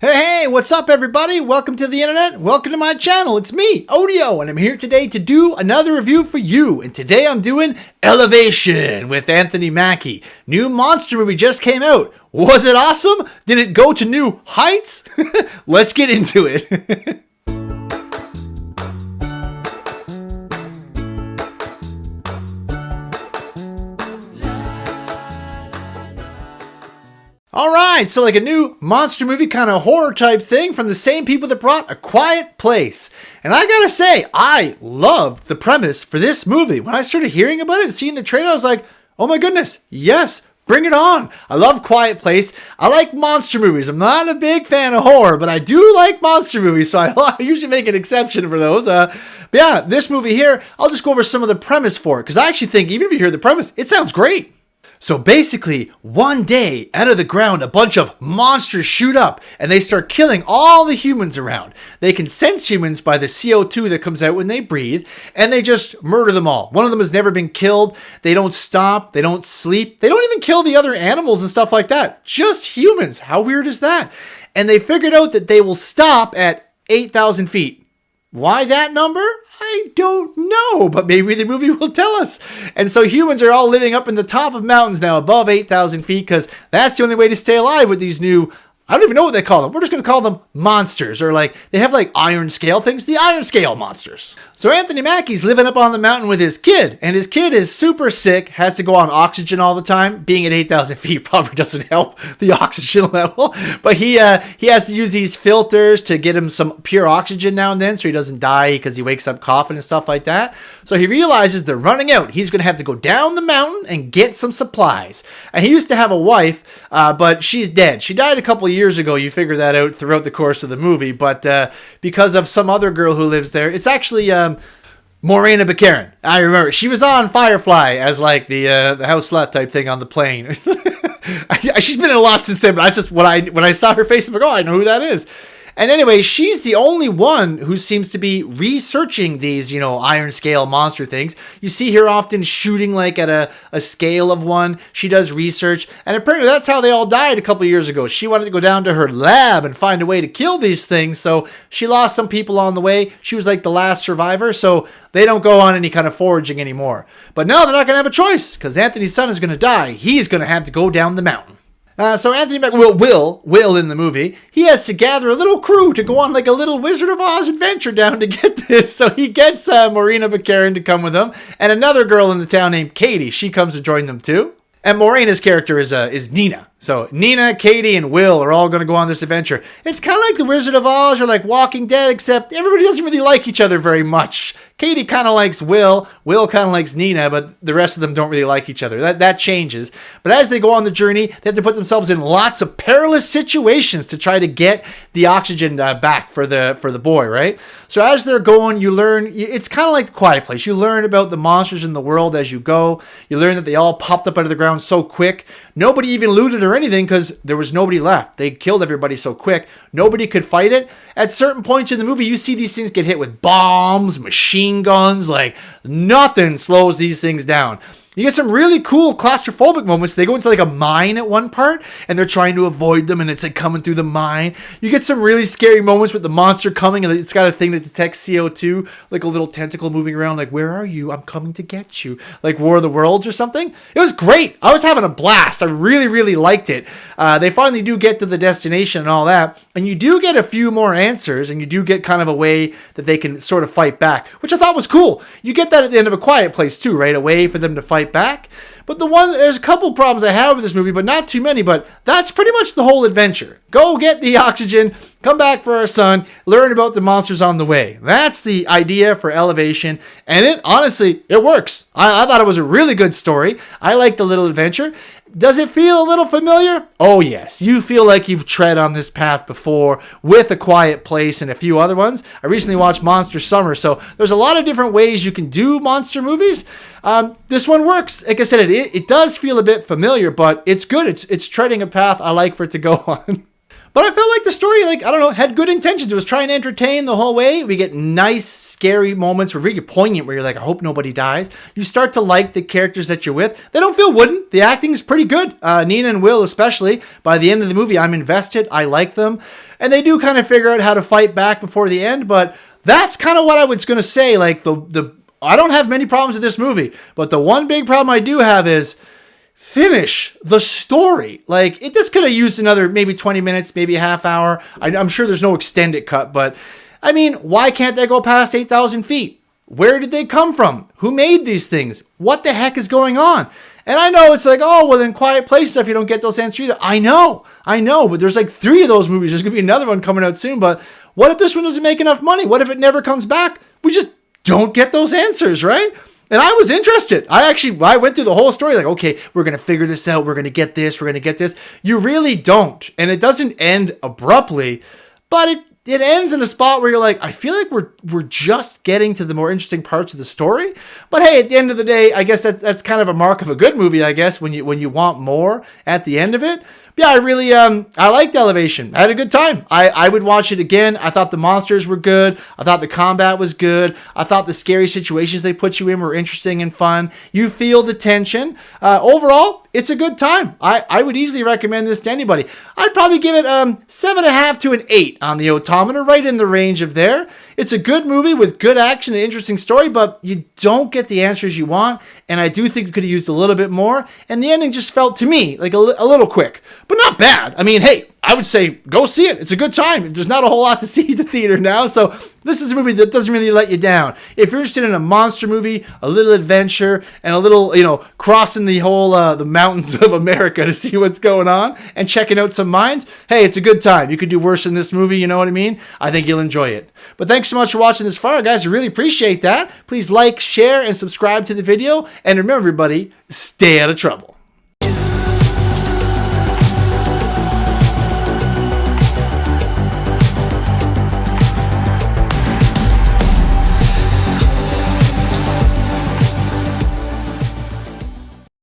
Hey, what's up everybody? Welcome to the internet. Welcome to my channel. It's me, Odio, and I'm here today to do another review for you. And today I'm doing Elevation with Anthony Mackie. New monster movie just came out. Was it awesome? Did it go to new heights? Let's get into it. Alright, so like a new monster movie kind of horror type thing from the same people that brought A Quiet Place. And I gotta say, I loved the premise for this movie. When I started hearing about it and seeing the trailer, I was like, oh my goodness, yes, bring it on. I love Quiet Place. I like monster movies. I'm not a big fan of horror, but I do like monster movies, so I usually make an exception for those. But yeah, this movie here, I'll just go over some of the premise for it, because I actually think even if you hear the premise, it sounds great. So basically, one day, out of the ground, a bunch of monsters shoot up, and they start killing all the humans around. They can sense humans by the CO2 that comes out when they breathe, and they just murder them all. One of them has never been killed. They don't stop. They don't sleep. They don't even kill the other animals and stuff like that. Just humans. How weird is that? And they figured out that they will stop at 8,000 feet. Why that number? I don't know, but maybe the movie will tell us. And so humans are all living up in the top of mountains now, above 8,000 feet, because that's the only way to stay alive with these new, I don't even know what they call them. We're just going to call them monsters, or like, they have like iron scale things, the iron scale monsters. So Anthony Mackie's living up on the mountain with his kid, and his kid is super sick, has to go on oxygen all the time. Being at 8,000 feet probably doesn't help the oxygen level, but he has to use these filters to get him some pure oxygen now and then so he doesn't die because he wakes up coughing and stuff like that. So he realizes they're running out. He's going to have to go down the mountain and get some supplies. And he used to have a wife, but she's dead. She died a couple of years ago. You figure that out throughout the course of the movie, but because of some other girl who lives there, it's actually Morena Baccarin. I remember she was on Firefly as like the house slut type thing on the plane. She's been in a lot since then, but I just when I saw her face, I'm like, oh, I know who that is. And anyway, she's the only one who seems to be researching these, iron scale monster things. You see her often shooting like at a scale of one. She does research. And apparently that's how they all died a couple of years ago. She wanted to go down to her lab and find a way to kill these things. So she lost some people on the way. She was like the last survivor. So they don't go on any kind of foraging anymore. But now they're not going to have a choice because Anthony's son is going to die. He's going to have to go down the mountain. So Anthony Will in the movie, he has to gather a little crew to go on like a little Wizard of Oz adventure down to get this. So he gets Morena Baccarin to come with him, and another girl in the town named Katie. She comes to join them too. And Morena's character is Nina. So Nina, Katie, and Will are all going to go on this adventure. It's kind of like the Wizard of Oz or like Walking Dead, except everybody doesn't really like each other very much. Katie kind of likes Will kind of likes Nina, but the rest of them don't really like each other. That changes. But as they go on the journey, they have to put themselves in lots of perilous situations to try to get the oxygen back for the boy, right? So as they're going, you learn, it's kind of like The Quiet Place. You learn about the monsters in the world as you go. You learn that they all popped up out of the ground so quick. Nobody even looted or anything because there was nobody left. They killed everybody so quick. Nobody could fight it. At certain points in the movie, you see these things get hit with bombs, machine guns, like nothing slows these things down. You get some really cool claustrophobic moments. They go into like a mine at one part and they're trying to avoid them and it's like coming through the mine. You get some really scary moments with the monster coming and it's got a thing that detects CO2, like a little tentacle moving around like, where are you? I'm coming to get you. Like War of the Worlds or something. It was great. I was having a blast. I really, really liked it. They finally do get to the destination and all that. And you do get a few more answers and you do get kind of a way that they can sort of fight back, which I thought was cool. You get that at the end of A Quiet Place too, right? A way for them to fight back. But there's a couple problems I have with this movie, but not too many, but that's pretty much the whole adventure. Go get the oxygen, come back for our son, learn about the monsters on the way. That's the idea for Elevation, and it works. I thought it was a really good story. I like the little adventure. Does it feel a little familiar? Oh yes, you feel like you've tread on this path before with A Quiet Place and a few other ones. I recently watched Monster Summer, so there's a lot of different ways you can do monster movies. This one works. Like I said, it does feel a bit familiar, but it's good. It's treading a path I like for it to go on. But I felt like the story, had good intentions. It was trying to entertain the whole way. We get nice, scary moments, really poignant, where you're like, I hope nobody dies. You start to like the characters that you're with. They don't feel wooden. The acting is pretty good. Nina and Will especially. By the end of the movie, I'm invested. I like them. and they do kind of figure out how to fight back before the end, but that's kind of what I was going to say. Like I don't have many problems with this movie, but the one big problem I do have is finish the story. Like, it just could have used another maybe 20 minutes, maybe a half hour. I'm sure there's no extended cut, but I mean, why can't they go past 8,000 feet? Where did they come from? Who made these things? What the heck is going on? And I know it's like, oh, well, in Quiet Place stuff, you don't get those answers either. I know, but there's like 3 of those movies. There's going to be another one coming out soon, but what if this one doesn't make enough money? What if it never comes back? We just don't get those answers, right? And I was interested. I went through the whole story like, okay, we're going to figure this out. We're going to get this. We're going to get this. You really don't. And it doesn't end abruptly, but it ends in a spot where you're like, I feel like we're just getting to the more interesting parts of the story. But hey, at the end of the day, I guess that's kind of a mark of a good movie, I guess, when you want more at the end of it. But yeah, I really I liked Elevation. I had a good time. I would watch it again. I thought the monsters were good. I thought the combat was good. I thought the scary situations they put you in were interesting and fun. You feel the tension. Overall, it's a good time. I would easily recommend this to anybody. I'd probably give it 7.5 to an 8 on the odometer, right in the range of there. It's a good movie with good action and interesting story, but you don't get the answers you want, and I do think you could have used a little bit more, and the ending just felt to me like a little quick, but not bad. I mean, hey, I would say go see it. It's a good time. There's not a whole lot to see at the theater now, so this is a movie that doesn't really let you down. If you're interested in a monster movie, a little adventure, and a little, crossing the whole the mountains of America to see what's going on and checking out some mines, hey, it's a good time. You could do worse than this movie, you know what I mean? I think you'll enjoy it. But thanks so much for watching this far, guys. I really appreciate that. Please like, share, and subscribe to the video. And remember, everybody, stay out of trouble.